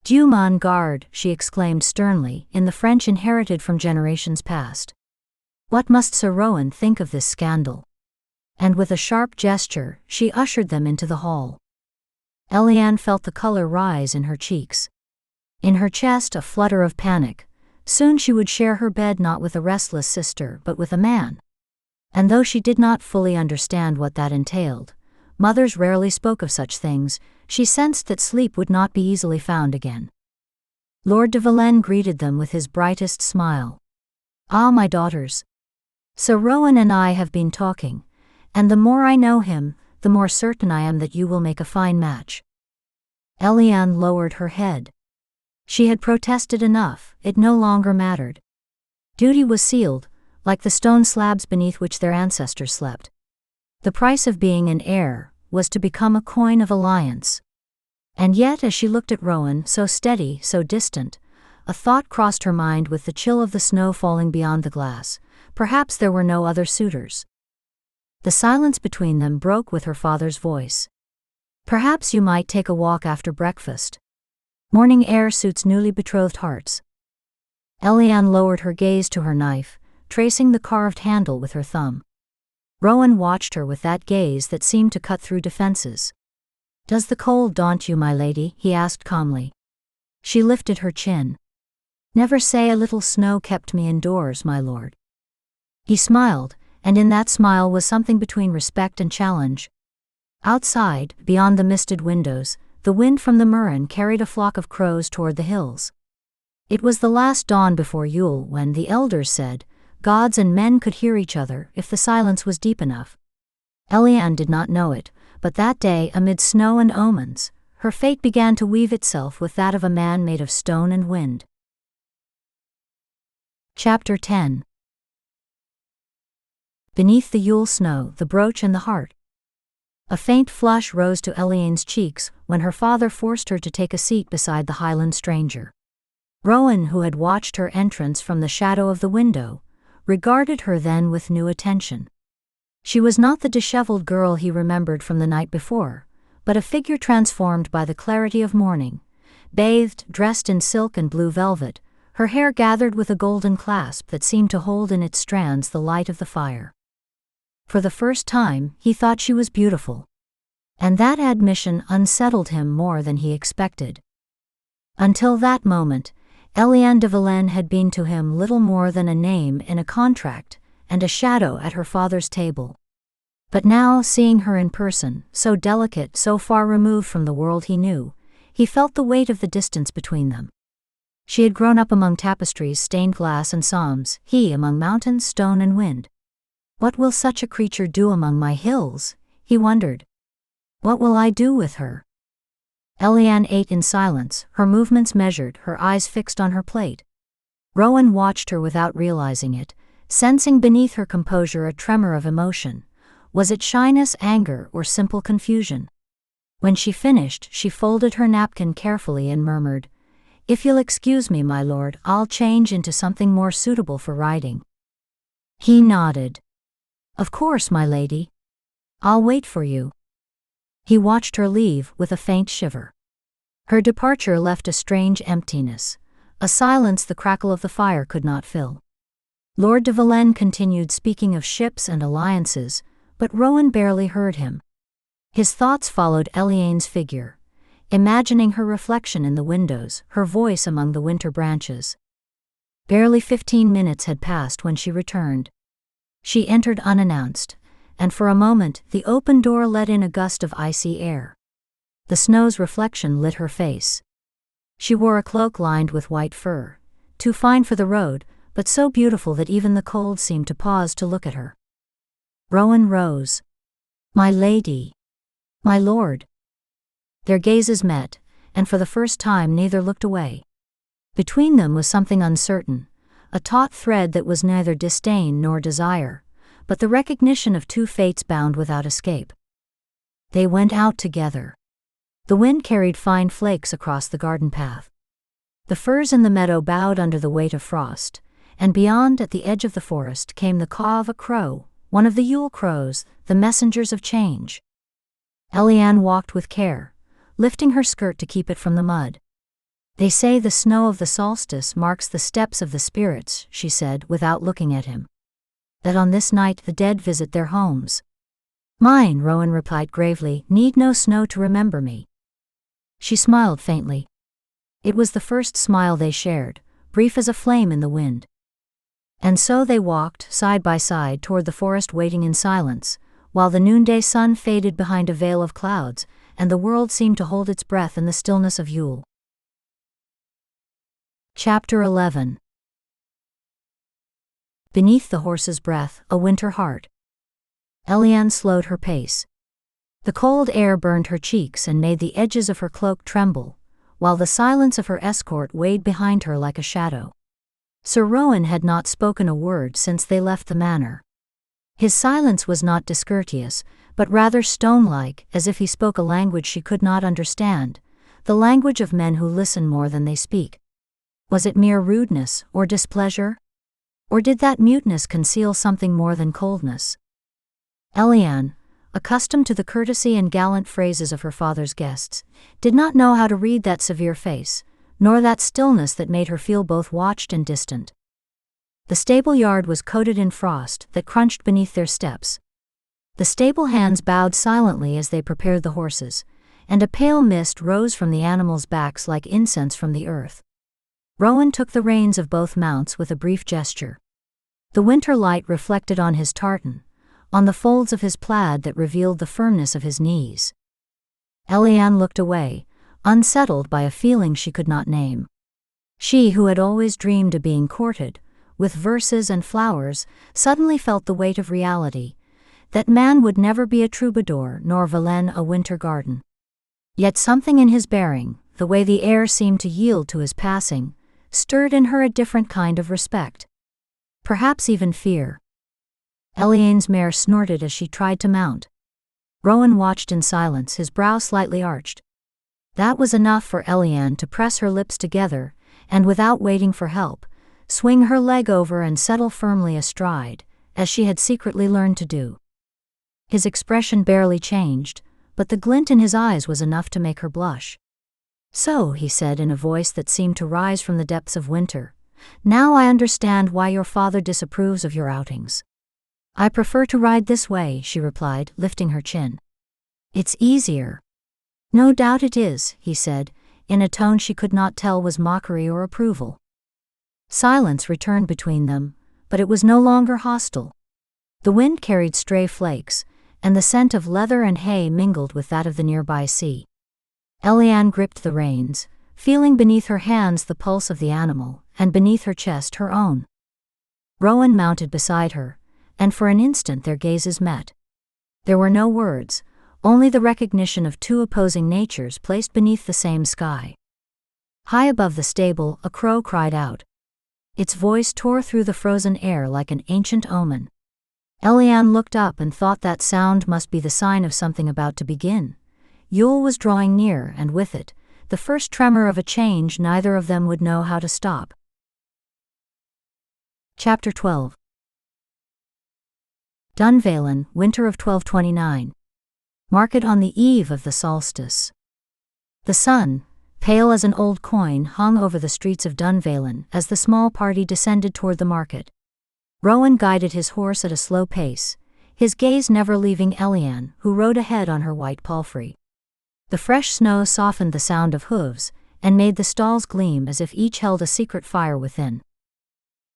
"Dieu m'en garde," she exclaimed sternly, in the French inherited from generations past. "What must Sir Rowan think of this scandal?" And with a sharp gesture, she ushered them into the hall. Éliane felt the color rise in her cheeks. In her chest a flutter of panic. Soon she would share her bed not with a restless sister but with a man. And though she did not fully understand what that entailed, mothers rarely spoke of such things, she sensed that sleep would not be easily found again. Lord Dunvalen greeted them with his brightest smile. "Ah, my daughters. Sir Rowan and I have been talking, and the more I know him, the more certain I am that you will make a fine match." Éliane lowered her head. She had protested enough, it no longer mattered. Duty was sealed, like the stone slabs beneath which their ancestors slept. The price of being an heir was to become a coin of alliance. And yet, as she looked at Rowan, so steady, so distant, a thought crossed her mind with the chill of the snow falling beyond the glass. Perhaps there were no other suitors. The silence between them broke with her father's voice. "Perhaps you might take a walk after breakfast. Morning air suits newly betrothed hearts." Éliane lowered her gaze to her knife, tracing the carved handle with her thumb. Rowan watched her with that gaze that seemed to cut through defenses. "Does the cold daunt you, my lady?" he asked calmly. She lifted her chin. "Never say a little snow kept me indoors, my lord." He smiled, and in that smile was something between respect and challenge. Outside, beyond the misted windows, the wind from the Miren carried a flock of crows toward the hills. It was the last dawn before Yule when, the elders said, gods and men could hear each other if the silence was deep enough. Éliane did not know it, but that day, amid snow and omens, her fate began to weave itself with that of a man made of stone and wind. Chapter 10. Beneath the Yule snow, the brooch and the heart. A faint flush rose to Éliane's cheeks when her father forced her to take a seat beside the Highland stranger. Rowan, who had watched her entrance from the shadow of the window, regarded her then with new attention. She was not the disheveled girl he remembered from the night before, but a figure transformed by the clarity of morning, bathed, dressed in silk and blue velvet, her hair gathered with a golden clasp that seemed to hold in its strands the light of the fire. For the first time, he thought she was beautiful. And that admission unsettled him more than he expected. Until that moment, Éliane de Valenne had been to him little more than a name in a contract and a shadow at her father's table. But now, seeing her in person, so delicate, so far removed from the world he knew, he felt the weight of the distance between them. She had grown up among tapestries, stained glass and psalms, he among mountains, stone and wind. What will such a creature do among my hills? He wondered. What will I do with her? Éliane ate in silence, her movements measured, her eyes fixed on her plate. Rowan watched her without realizing it, sensing beneath her composure a tremor of emotion. Was it shyness, anger, or simple confusion? When she finished, she folded her napkin carefully and murmured, "If you'll excuse me, my lord, I'll change into something more suitable for riding." He nodded. "Of course, my lady. I'll wait for you." He watched her leave with a faint shiver. Her departure left a strange emptiness, a silence the crackle of the fire could not fill. Lord de Valenne continued speaking of ships and alliances, but Rowan barely heard him. His thoughts followed Éliane's figure, imagining her reflection in the windows, her voice among the winter branches. Barely 15 minutes had passed when she returned. She entered unannounced, and for a moment the open door let in a gust of icy air. The snow's reflection lit her face. She wore a cloak lined with white fur, too fine for the road, but so beautiful that even the cold seemed to pause to look at her. Rowan rose. "My lady." "My lord." Their gazes met, and for the first time neither looked away. Between them was something uncertain, a taut thread that was neither disdain nor desire, but the recognition of two fates bound without escape. They went out together. The wind carried fine flakes across the garden path. The firs in the meadow bowed under the weight of frost, and beyond, at the edge of the forest, came the caw of a crow, one of the Yule crows, the messengers of change. Éliane walked with care, lifting her skirt to keep it from the mud. "They say the snow of the solstice marks the steps of the spirits," she said without looking at him. "That on this night the dead visit their homes." "Mine," Rowan replied gravely, "need no snow to remember me." She smiled faintly. It was the first smile they shared, brief as a flame in the wind. And so they walked, side by side, toward the forest, waiting in silence, while the noonday sun faded behind a veil of clouds, and the world seemed to hold its breath in the stillness of Yule. Chapter 11. Beneath the horse's breath, a winter heart. Éliane slowed her pace. The cold air burned her cheeks and made the edges of her cloak tremble, while the silence of her escort weighed behind her like a shadow. Sir Rowan had not spoken a word since they left the manor. His silence was not discourteous, but rather stone-like, as if he spoke a language she could not understand, the language of men who listen more than they speak. Was it mere rudeness, or displeasure? Or did that muteness conceal something more than coldness? Éliane, accustomed to the courtesy and gallant phrases of her father's guests, did not know how to read that severe face, nor that stillness that made her feel both watched and distant. The stable yard was coated in frost that crunched beneath their steps. The stable hands bowed silently as they prepared the horses, and a pale mist rose from the animals' backs like incense from the earth. Rowan took the reins of both mounts with a brief gesture. The winter light reflected on his tartan, on the folds of his plaid that revealed the firmness of his knees. Éliane looked away, unsettled by a feeling she could not name. She, who had always dreamed of being courted, with verses and flowers, suddenly felt the weight of reality, that man would never be a troubadour nor Valenne a winter garden. Yet something in his bearing, the way the air seemed to yield to his passing, stirred in her a different kind of respect. Perhaps even fear. Éliane's mare snorted as she tried to mount. Rowan watched in silence, his brow slightly arched. That was enough for Éliane to press her lips together, and without waiting for help, swing her leg over and settle firmly astride, as she had secretly learned to do. His expression barely changed, but the glint in his eyes was enough to make her blush. "So," he said in a voice that seemed to rise from the depths of winter, "now I understand why your father disapproves of your outings." "I prefer to ride this way," she replied, lifting her chin. "It's easier." "No doubt it is," he said, in a tone she could not tell was mockery or approval. Silence returned between them, but it was no longer hostile. The wind carried stray flakes, and the scent of leather and hay mingled with that of the nearby sea. Éliane gripped the reins, feeling beneath her hands the pulse of the animal, and beneath her chest her own. Rowan mounted beside her, and for an instant their gazes met. There were no words, only the recognition of two opposing natures placed beneath the same sky. High above the stable, a crow cried out. Its voice tore through the frozen air like an ancient omen. Éliane looked up and thought that sound must be the sign of something about to begin. Yule was drawing near, and with it, the first tremor of a change neither of them would know how to stop. Chapter 12. Dunvalen, winter of 1229. Market on the eve of the solstice. The sun, pale as an old coin, hung over the streets of Dunvalen as the small party descended toward the market. Rowan guided his horse at a slow pace, his gaze never leaving Éliane, who rode ahead on her white palfrey. The fresh snow softened the sound of hooves, and made the stalls gleam as if each held a secret fire within.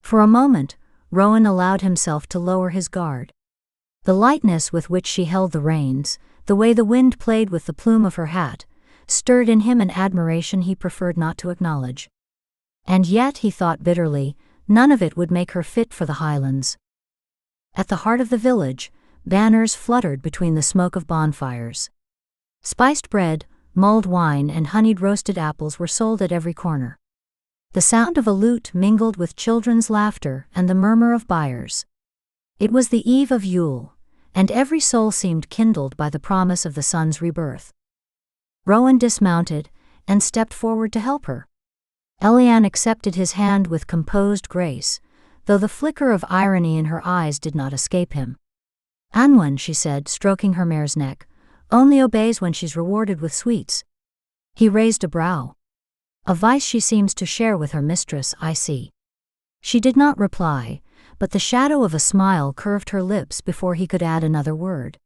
For a moment, Rowan allowed himself to lower his guard. The lightness with which she held the reins, the way the wind played with the plume of her hat, stirred in him an admiration he preferred not to acknowledge. And yet, he thought bitterly, none of it would make her fit for the Highlands. At the heart of the village, banners fluttered between the smoke of bonfires. Spiced bread, mulled wine, and honeyed roasted apples were sold at every corner. The sound of a lute mingled with children's laughter and the murmur of buyers. It was the eve of Yule, and every soul seemed kindled by the promise of the sun's rebirth. Rowan dismounted and stepped forward to help her. Éliane accepted his hand with composed grace, though the flicker of irony in her eyes did not escape him. "Anwen," she said, stroking her mare's neck, "only obeys when she's rewarded with sweets." He raised a brow. "A vice she seems to share with her mistress, I see." She did not reply, but the shadow of a smile curved her lips before he could add another word.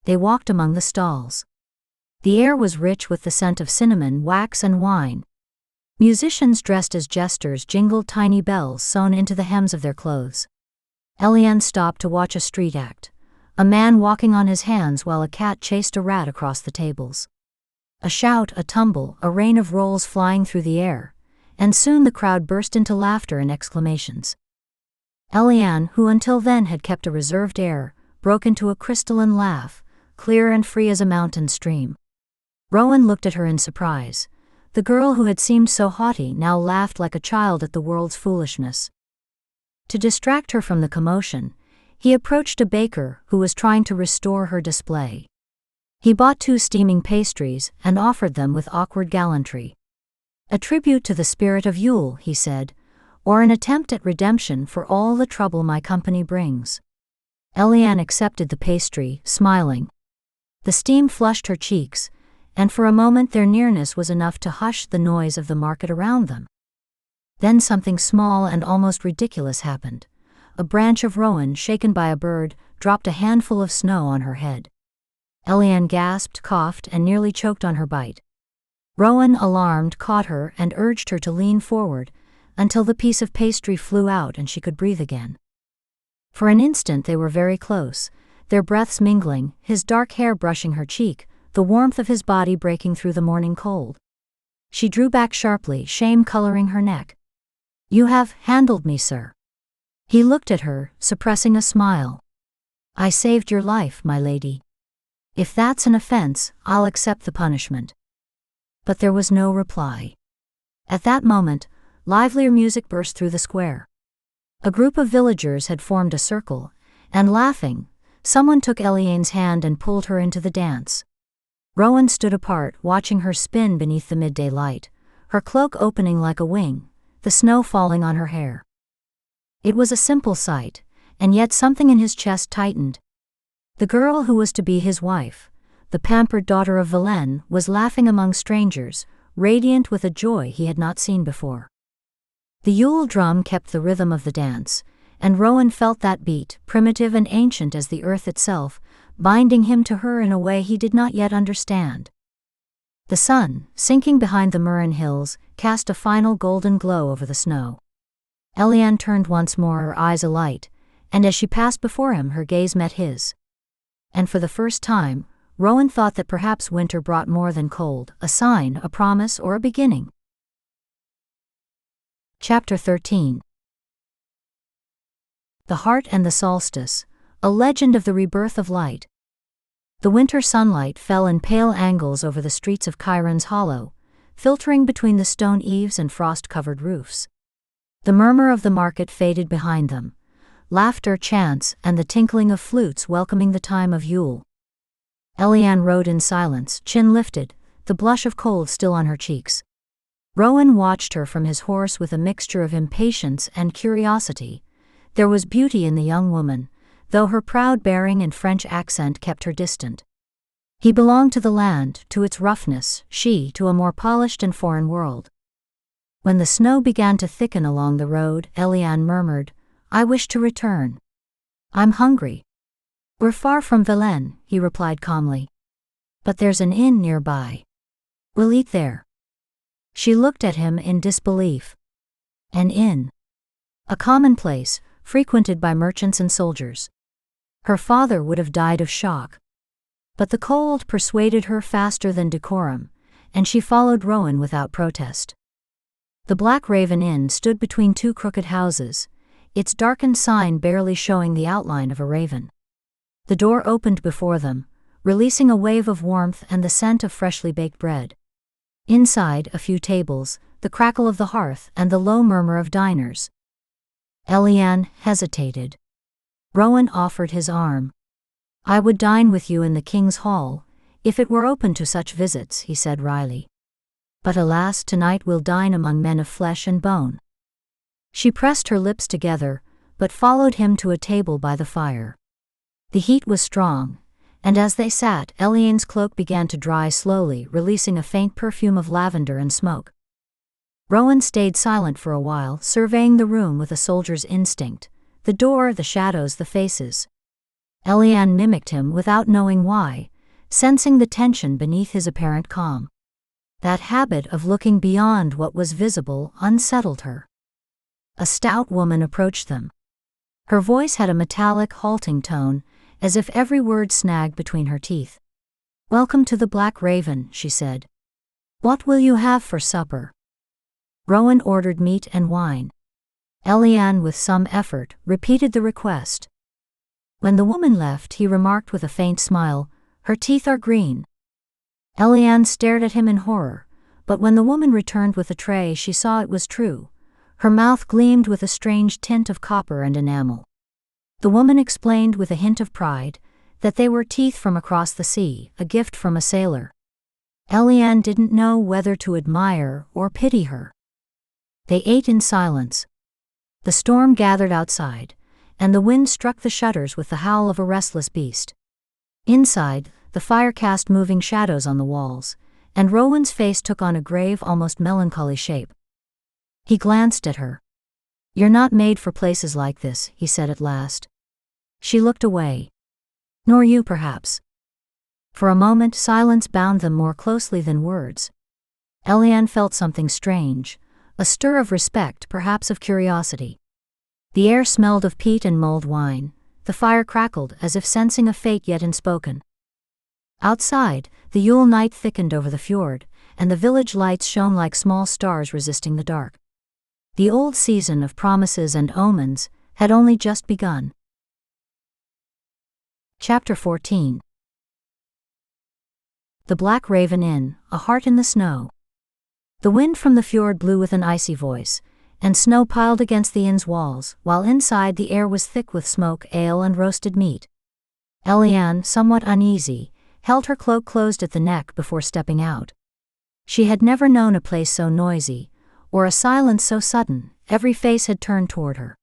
They walked among the stalls. The air was rich with the scent of cinnamon, wax, and wine. Musicians dressed as jesters jingled tiny bells sewn into the hems of their clothes. Éliane stopped to watch a street act, a man walking on his hands while a cat chased a rat across the tables. A shout, a tumble, a rain of rolls flying through the air, and soon the crowd burst into laughter and exclamations. Éliane, who until then had kept a reserved air, broke into a crystalline laugh, clear and free as a mountain stream. Rowan looked at her in surprise. The girl who had seemed so haughty now laughed like a child at the world's foolishness. To distract her from the commotion, he approached a baker who was trying to restore her display. He bought 2 steaming pastries and offered them with awkward gallantry. "A tribute to the spirit of Yule," he said, "or an attempt at redemption for all the trouble my company brings." Éliane accepted the pastry, smiling. The steam flushed her cheeks, and for a moment their nearness was enough to hush the noise of the market around them. Then something small and almost ridiculous happened. A branch of rowan, shaken by a bird, dropped a handful of snow on her head. Éliane gasped, coughed, and nearly choked on her bite. Rowan, alarmed, caught her and urged her to lean forward, until the piece of pastry flew out and she could breathe again. For an instant they were very close, their breaths mingling, his dark hair brushing her cheek, the warmth of his body breaking through the morning cold. She drew back sharply, shame coloring her neck. "You have handled me, sir." He looked at her, suppressing a smile. "I saved your life, my lady. If that's an offense, I'll accept the punishment." But there was no reply. At that moment, livelier music burst through the square. A group of villagers had formed a circle, and laughing, someone took Éliane's hand and pulled her into the dance. Rowan stood apart, watching her spin beneath the midday light, her cloak opening like a wing, the snow falling on her hair. It was a simple sight, and yet something in his chest tightened. The girl who was to be his wife, the pampered daughter of Valen, was laughing among strangers, radiant with a joy he had not seen before. The Yule drum kept the rhythm of the dance, and Rowan felt that beat, primitive and ancient as the earth itself, binding him to her in a way he did not yet understand. The sun, sinking behind the Miren hills, cast a final golden glow over the snow. Éliane turned once more, her eyes alight, and as she passed before him her gaze met his. And for the first time, Rowan thought that perhaps winter brought more than cold, a sign, a promise, or a beginning. Chapter 13. The Heart and the Solstice, a legend of the rebirth of light. The winter sunlight fell in pale angles over the streets of Chiron's Hollow, filtering between the stone eaves and frost-covered roofs. The murmur of the market faded behind them, laughter, chants, and the tinkling of flutes welcoming the time of Yule. Éliane rode in silence, chin lifted, the blush of cold still on her cheeks. Rowan watched her from his horse with a mixture of impatience and curiosity. There was beauty in the young woman, though her proud bearing and French accent kept her distant. He belonged to the land, to its roughness, she to a more polished and foreign world. When the snow began to thicken along the road, Éliane murmured, "I wish to return. I'm hungry." "We're far from Valen," he replied calmly. "But there's an inn nearby. We'll eat there." She looked at him in disbelief. An inn. A common place, frequented by merchants and soldiers. Her father would have died of shock. But the cold persuaded her faster than decorum, and she followed Rowan without protest. The Black Raven Inn stood between two crooked houses, its darkened sign barely showing the outline of a raven. The door opened before them, releasing a wave of warmth and the scent of freshly baked bread. Inside, a few tables, the crackle of the hearth, and the low murmur of diners. Éliane hesitated. Rowan offered his arm. "I would dine with you in the king's hall, if it were open to such visits," he said wryly. "But alas, tonight we'll dine among men of flesh and bone." She pressed her lips together, but followed him to a table by the fire. The heat was strong, and as they sat, Éliane's cloak began to dry slowly, releasing a faint perfume of lavender and smoke. Rowan stayed silent for a while, surveying the room with a soldier's instinct, the door, the shadows, the faces. Éliane mimicked him without knowing why, sensing the tension beneath his apparent calm. That habit of looking beyond what was visible unsettled her. A stout woman approached them. Her voice had a metallic, halting tone, as if every word snagged between her teeth. "Welcome to the Black Raven," she said. "What will you have for supper?" Rowan ordered meat and wine. Éliane, with some effort, repeated the request. When the woman left, he remarked with a faint smile, "Her teeth are green." Éliane stared at him in horror, but when the woman returned with a tray she saw it was true. Her mouth gleamed with a strange tint of copper and enamel. The woman explained with a hint of pride that they were teeth from across the sea, a gift from a sailor. Éliane didn't know whether to admire or pity her. They ate in silence. The storm gathered outside, and the wind struck the shutters with the howl of a restless beast. Inside, the fire cast moving shadows on the walls, and Rowan's face took on a grave, almost melancholy shape. He glanced at her. "You're not made for places like this," he said at last. She looked away. "Nor you, perhaps." For a moment silence bound them more closely than words. Éliane felt something strange, a stir of respect, perhaps of curiosity. The air smelled of peat and mulled wine, the fire crackled as if sensing a fate yet unspoken. Outside, the Yule night thickened over the fjord, and the village lights shone like small stars resisting the dark. The old season of promises and omens had only just begun. Chapter 14. The Black Raven Inn, a heart in the snow. The wind from the fjord blew with an icy voice, and snow piled against the inn's walls, while inside the air was thick with smoke, ale, and roasted meat. Éliane, somewhat uneasy, held her cloak closed at the neck before stepping out. She had never known a place so noisy, or a silence so sudden. Every face had turned toward her.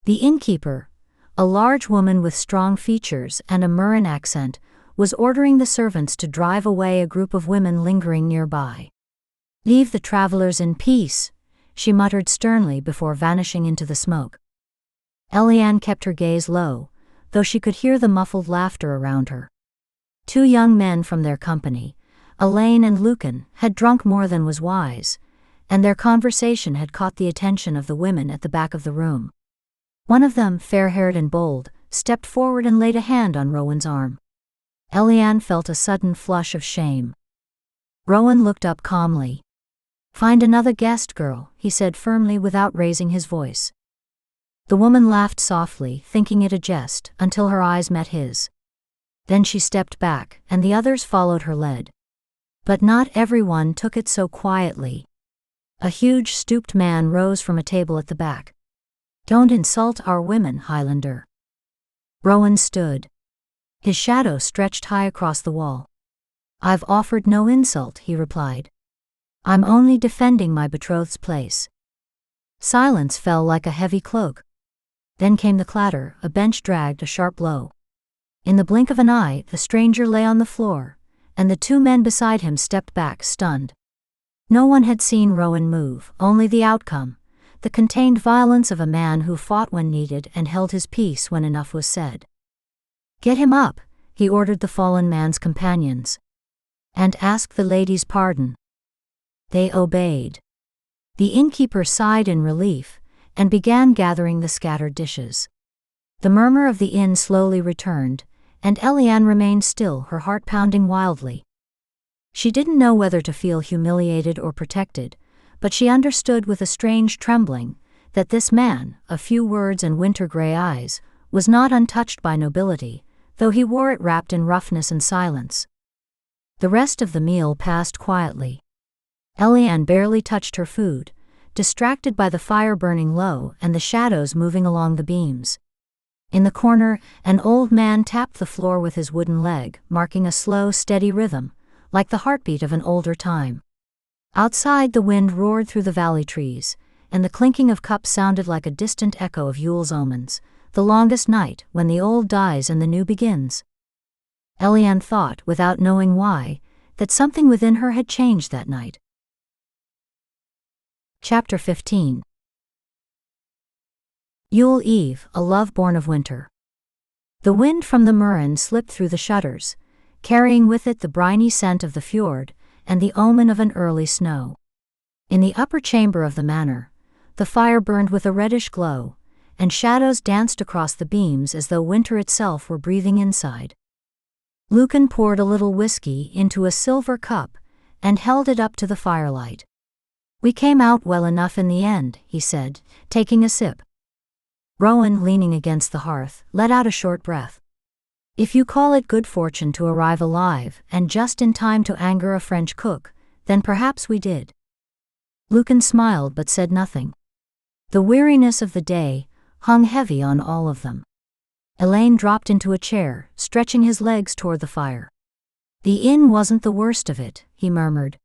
The innkeeper, a large woman with strong features and a Miren accent, was ordering the servants to drive away a group of women lingering nearby. "Leave the travelers in peace," she muttered sternly before vanishing into the smoke. Éliane kept her gaze low, though she could hear the muffled laughter around her. Two young men from their company, Éliane and Lucan, had drunk more than was wise, and their conversation had caught the attention of the women at the back of the room. One of them, fair-haired and bold, stepped forward and laid a hand on Rowan's arm. Éliane felt a sudden flush of shame. Rowan looked up calmly. "Find another guest, girl," he said firmly without raising his voice. The woman laughed softly, thinking it a jest, until her eyes met his. Then she stepped back, and the others followed her lead. But not everyone took it so quietly. A huge stooped man rose from a table at the back. "Don't insult our women, Highlander." Rowan stood. His shadow stretched high across the wall. "I've offered no insult," he replied. "I'm only defending my betrothed's place." Silence fell like a heavy cloak. Then came the clatter. A bench dragged a sharp blow. In the blink of an eye, the stranger lay on the floor, and the two men beside him stepped back, stunned. No one had seen Rowan move, only the outcome, the contained violence of a man who fought when needed and held his peace when enough was said. "Get him up," he ordered the fallen man's companions. "And ask the lady's pardon." They obeyed. The innkeeper sighed in relief, and began gathering the scattered dishes. The murmur of the inn slowly returned, and Éliane remained still, her heart pounding wildly. She didn't know whether to feel humiliated or protected, but she understood with a strange trembling that this man, a few words and winter-gray eyes, was not untouched by nobility, though he wore it wrapped in roughness and silence. The rest of the meal passed quietly. Éliane barely touched her food, distracted by the fire burning low and the shadows moving along the beams. In the corner, an old man tapped the floor with his wooden leg, marking a slow, steady rhythm, like the heartbeat of an older time. Outside, the wind roared through the valley trees, and the clinking of cups sounded like a distant echo of Yule's omens, the longest night, when the old dies and the new begins. Éliane thought, without knowing why, that something within her had changed that night. Chapter 15. Yule Eve, a love born of winter. The wind from the Miren slipped through the shutters, carrying with it the briny scent of the fjord and the omen of an early snow. In the upper chamber of the manor, the fire burned with a reddish glow, and shadows danced across the beams as though winter itself were breathing inside. Lucan poured a little whiskey into a silver cup and held it up to the firelight. "We came out well enough in the end," he said, taking a sip. Rowan, leaning against the hearth, let out a short breath. "If you call it good fortune to arrive alive and just in time to anger a French cook, then perhaps we did." Lucan smiled but said nothing. The weariness of the day hung heavy on all of them. Éliane dropped into a chair, stretching his legs toward the fire. "The inn wasn't the worst of it," he murmured.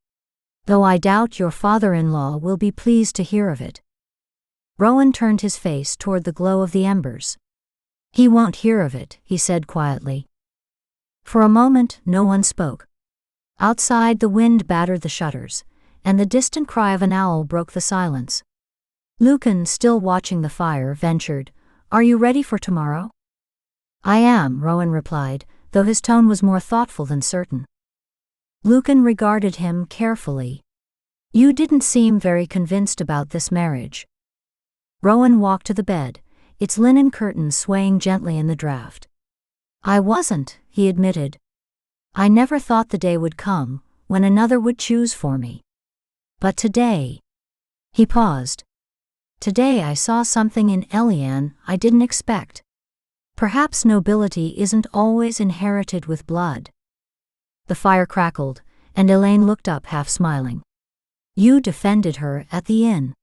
"Though I doubt your father-in-law will be pleased to hear of it." Rowan turned his face toward the glow of the embers. "He won't hear of it," he said quietly. For a moment, no one spoke. Outside, the wind battered the shutters, and the distant cry of an owl broke the silence. Lucan, still watching the fire, ventured, "Are you ready for tomorrow?" "I am," Rowan replied, though his tone was more thoughtful than certain. Lucan regarded him carefully. "You didn't seem very convinced about this marriage." Rowan walked to the bed, its linen curtains swaying gently in the draught. "I wasn't," he admitted. "I never thought the day would come when another would choose for me. But today—" He paused. "Today I saw something in Éliane I didn't expect. Perhaps nobility isn't always inherited with blood." The fire crackled, and Éliane looked up half smiling. "You defended her at the inn.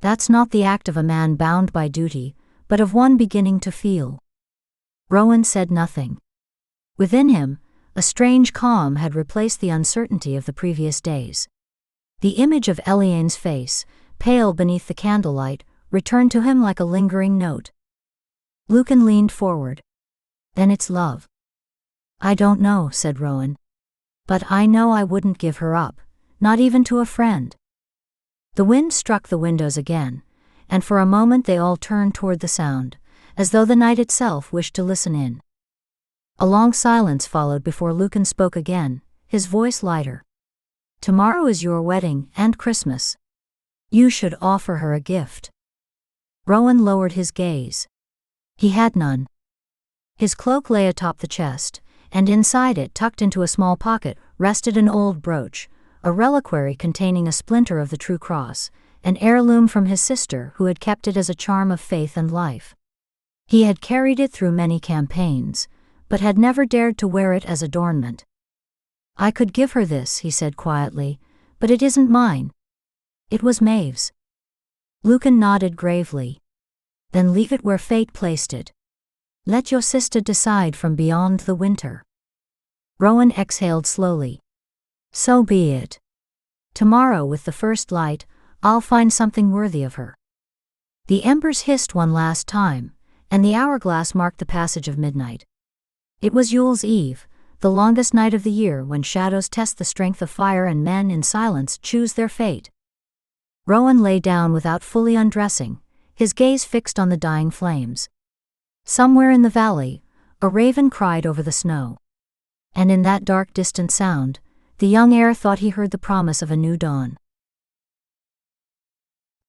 That's not the act of a man bound by duty, but of one beginning to feel." Rowan said nothing. Within him, A strange calm had replaced the uncertainty of the previous days. The image of Éliane's face, pale beneath the candlelight, returned to him like a lingering note. Lucan leaned forward. "Then it's love." "I don't know," said Rowan. "But I know I wouldn't give her up, not even to a friend." The wind struck the windows again, and for a moment they all turned toward the sound, as though the night itself wished to listen in. A long silence followed before Lucan spoke again, his voice lighter. "Tomorrow is your wedding and Christmas. You should offer her a gift." Rowan lowered his gaze. He had none. His cloak lay atop the chest, and inside it, tucked into a small pocket, rested an old brooch, a reliquary containing a splinter of the true cross, an heirloom from his sister who had kept it as a charm of faith and life. He had carried it through many campaigns, but had never dared to wear it as adornment. "I could give her this," he said quietly, "but it isn't mine. It was Maeve's." Lucan nodded gravely. "Then leave it where fate placed it. Let your sister decide from beyond the winter." Rowan exhaled slowly. "So be it. Tomorrow with the first light, I'll find something worthy of her." The embers hissed one last time, and the hourglass marked the passage of midnight. It was Yule's Eve, the longest night of the year when shadows test the strength of fire and men in silence choose their fate. Rowan lay down without fully undressing, his gaze fixed on the dying flames. Somewhere in the valley, a raven cried over the snow. And in that dark distant sound, the young heir thought he heard the promise of a new dawn.